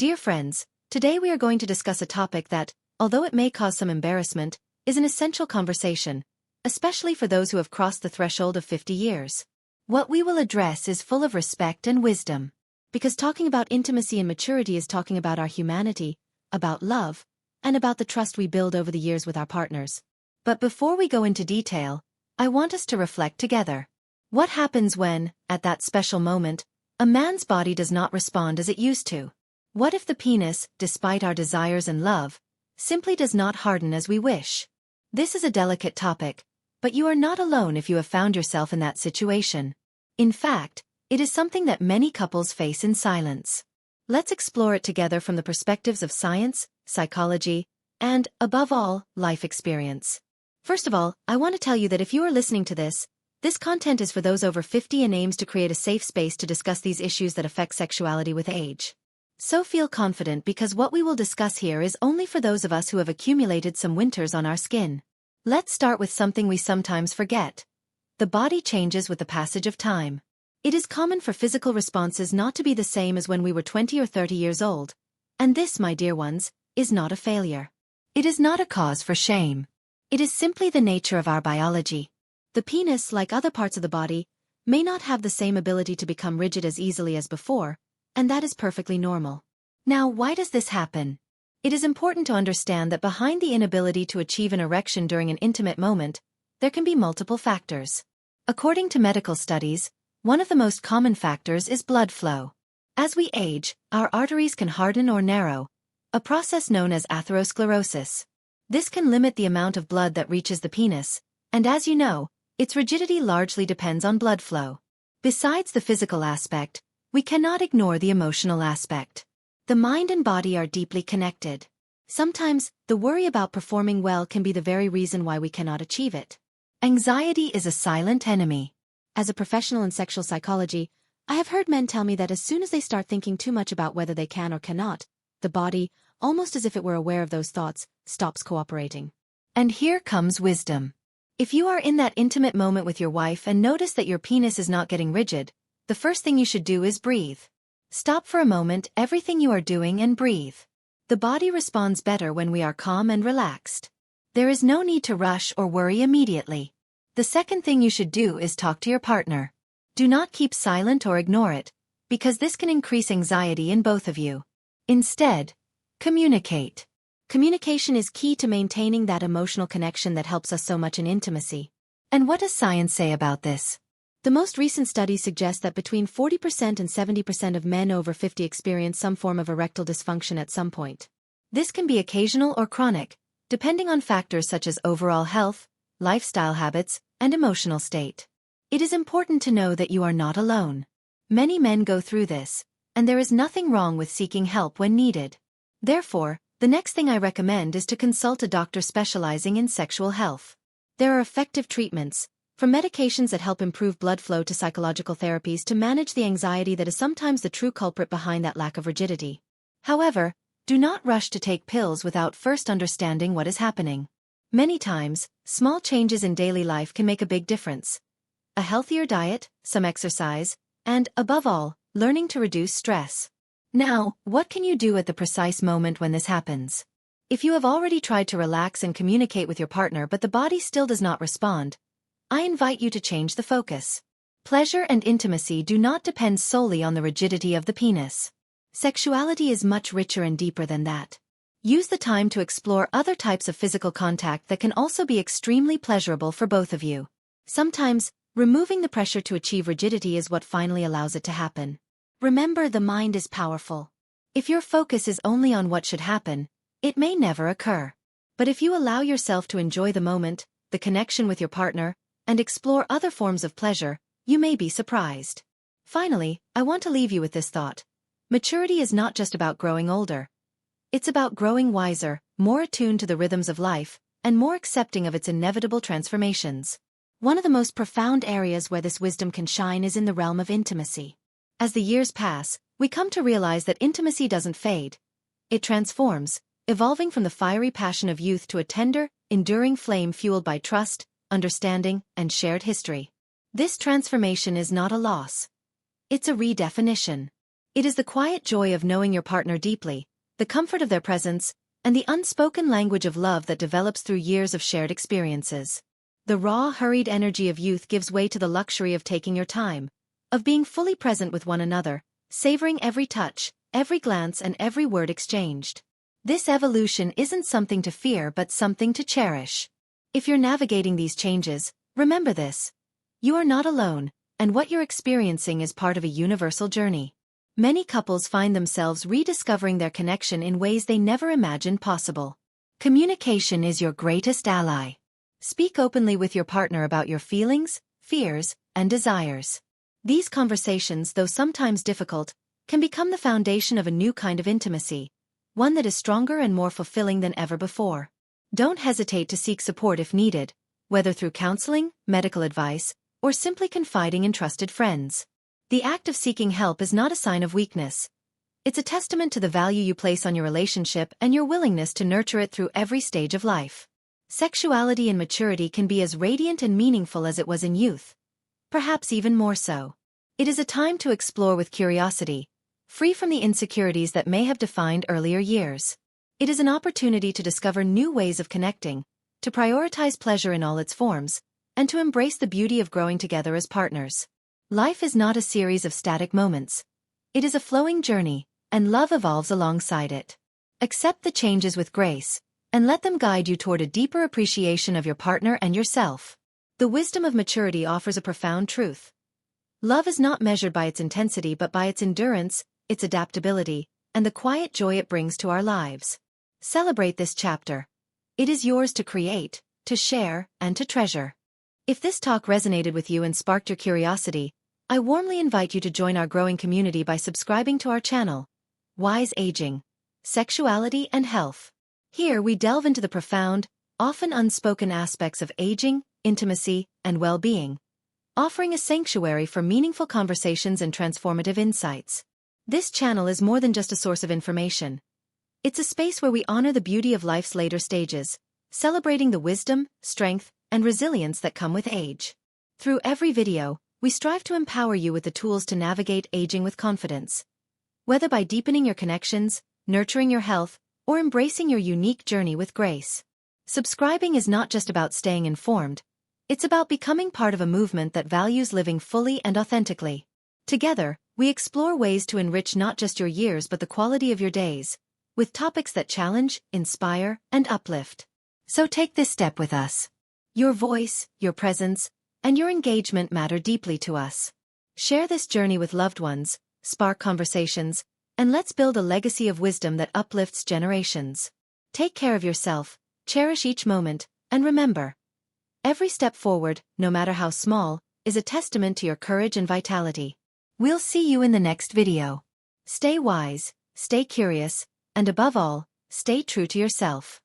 Dear friends, today we are going to discuss a topic that, although it may cause some embarrassment, is an essential conversation, especially for those who have crossed the threshold of 50 years. What we will address is full of respect and wisdom, because talking about intimacy and maturity is talking about our humanity, about love, and about the trust we build over the years with our partners. But before we go into detail, I want us to reflect together. What happens when, at that special moment, a man's body does not respond as it used to? What if the penis, despite our desires and love, simply does not harden as we wish? This is a delicate topic, but you are not alone if you have found yourself in that situation. In fact, it is something that many couples face in silence. Let's explore it together from the perspectives of science, psychology, and, above all, life experience. First of all, I want to tell you that if you are listening to this content is for those over 50 and aims to create a safe space to discuss these issues that affect sexuality with age. So feel confident because what we will discuss here is only for those of us who have accumulated some winters on our skin. Let's start with something we sometimes forget. The body changes with the passage of time. It is common for physical responses not to be the same as when we were 20 or 30 years old. And this, my dear ones, is not a failure. It is not a cause for shame. It is simply the nature of our biology. The penis, like other parts of the body, may not have the same ability to become rigid as easily as before, and that is perfectly normal. Now, why does this happen? It is important to understand that behind the inability to achieve an erection during an intimate moment, there can be multiple factors. According to medical studies, one of the most common factors is blood flow. As we age, our arteries can harden or narrow, a process known as atherosclerosis. This can limit the amount of blood that reaches the penis, and as you know, its rigidity largely depends on blood flow. Besides the physical aspect, we cannot ignore the emotional aspect. The mind and body are deeply connected. Sometimes, the worry about performing well can be the very reason why we cannot achieve it. Anxiety is a silent enemy. As a professional in sexual psychology, I have heard men tell me that as soon as they start thinking too much about whether they can or cannot, the body, almost as if it were aware of those thoughts, stops cooperating. And here comes wisdom. If you are in that intimate moment with your wife and notice that your penis is not getting rigid, the first thing you should do is breathe. Stop for a moment everything you are doing and breathe. The body responds better when we are calm and relaxed. There is no need to rush or worry immediately. The second thing you should do is talk to your partner. Do not keep silent or ignore it, because this can increase anxiety in both of you. Instead, communicate. Communication is key to maintaining that emotional connection that helps us so much in intimacy. And what does science say about this? The most recent studies suggest that between 40% and 70% of men over 50 experience some form of erectile dysfunction at some point. This can be occasional or chronic, depending on factors such as overall health, lifestyle habits, and emotional state. It is important to know that you are not alone. Many men go through this, and there is nothing wrong with seeking help when needed. Therefore, the next thing I recommend is to consult a doctor specializing in sexual health. There are effective treatments, from medications that help improve blood flow to psychological therapies to manage the anxiety that is sometimes the true culprit behind that lack of rigidity. However, do not rush to take pills without first understanding what is happening. Many times, small changes in daily life can make a big difference. A healthier diet, some exercise, and, above all, learning to reduce stress. Now, what can you do at the precise moment when this happens? If you have already tried to relax and communicate with your partner but the body still does not respond, I invite you to change the focus. Pleasure and intimacy do not depend solely on the rigidity of the penis. Sexuality is much richer and deeper than that. Use the time to explore other types of physical contact that can also be extremely pleasurable for both of you. Sometimes, removing the pressure to achieve rigidity is what finally allows it to happen. Remember, the mind is powerful. If your focus is only on what should happen, it may never occur. But if you allow yourself to enjoy the moment, the connection with your partner, and explore other forms of pleasure, you may be surprised. Finally, I want to leave you with this thought. Maturity is not just about growing older. It's about growing wiser, more attuned to the rhythms of life, and more accepting of its inevitable transformations. One of the most profound areas where this wisdom can shine is in the realm of intimacy. As the years pass, we come to realize that intimacy doesn't fade. It transforms, evolving from the fiery passion of youth to a tender, enduring flame fueled by trust, understanding, and shared history. This transformation is not a loss. It's a redefinition. It is the quiet joy of knowing your partner deeply, the comfort of their presence, and the unspoken language of love that develops through years of shared experiences. The raw, hurried energy of youth gives way to the luxury of taking your time, of being fully present with one another, savoring every touch, every glance, and every word exchanged. This evolution isn't something to fear but something to cherish. If you're navigating these changes, remember this. You are not alone, and what you're experiencing is part of a universal journey. Many couples find themselves rediscovering their connection in ways they never imagined possible. Communication is your greatest ally. Speak openly with your partner about your feelings, fears, and desires. These conversations, though sometimes difficult, can become the foundation of a new kind of intimacy, one that is stronger and more fulfilling than ever before. Don't hesitate to seek support if needed, whether through counseling, medical advice, or simply confiding in trusted friends. The act of seeking help is not a sign of weakness. It's a testament to the value you place on your relationship and your willingness to nurture it through every stage of life. Sexuality in maturity can be as radiant and meaningful as it was in youth. Perhaps even more so. It is a time to explore with curiosity, free from the insecurities that may have defined earlier years. It is an opportunity to discover new ways of connecting, to prioritize pleasure in all its forms, and to embrace the beauty of growing together as partners. Life is not a series of static moments. It is a flowing journey, and love evolves alongside it. Accept the changes with grace, and let them guide you toward a deeper appreciation of your partner and yourself. The wisdom of maturity offers a profound truth. Love is not measured by its intensity but by its endurance, its adaptability, and the quiet joy it brings to our lives. Celebrate this chapter. It is yours to create, to share, and to treasure. If this talk resonated with you and sparked your curiosity, I warmly invite you to join our growing community by subscribing to our channel, Wise Aging, Sexuality and Health. Here we delve into the profound, often unspoken aspects of aging, intimacy, and well-being, offering a sanctuary for meaningful conversations and transformative insights. This channel is more than just a source of information. It's a space where we honor the beauty of life's later stages, celebrating the wisdom, strength, and resilience that come with age. Through every video, we strive to empower you with the tools to navigate aging with confidence. Whether by deepening your connections, nurturing your health, or embracing your unique journey with grace. Subscribing is not just about staying informed, it's about becoming part of a movement that values living fully and authentically. Together, we explore ways to enrich not just your years but the quality of your days, with topics that challenge, inspire, and uplift. So take this step with us. Your voice, your presence, and your engagement matter deeply to us. Share this journey with loved ones, spark conversations, and let's build a legacy of wisdom that uplifts generations. Take care of yourself, cherish each moment, and remember, every step forward, no matter how small, is a testament to your courage and vitality. We'll see you in the next video. Stay wise, stay curious, and above all, stay true to yourself.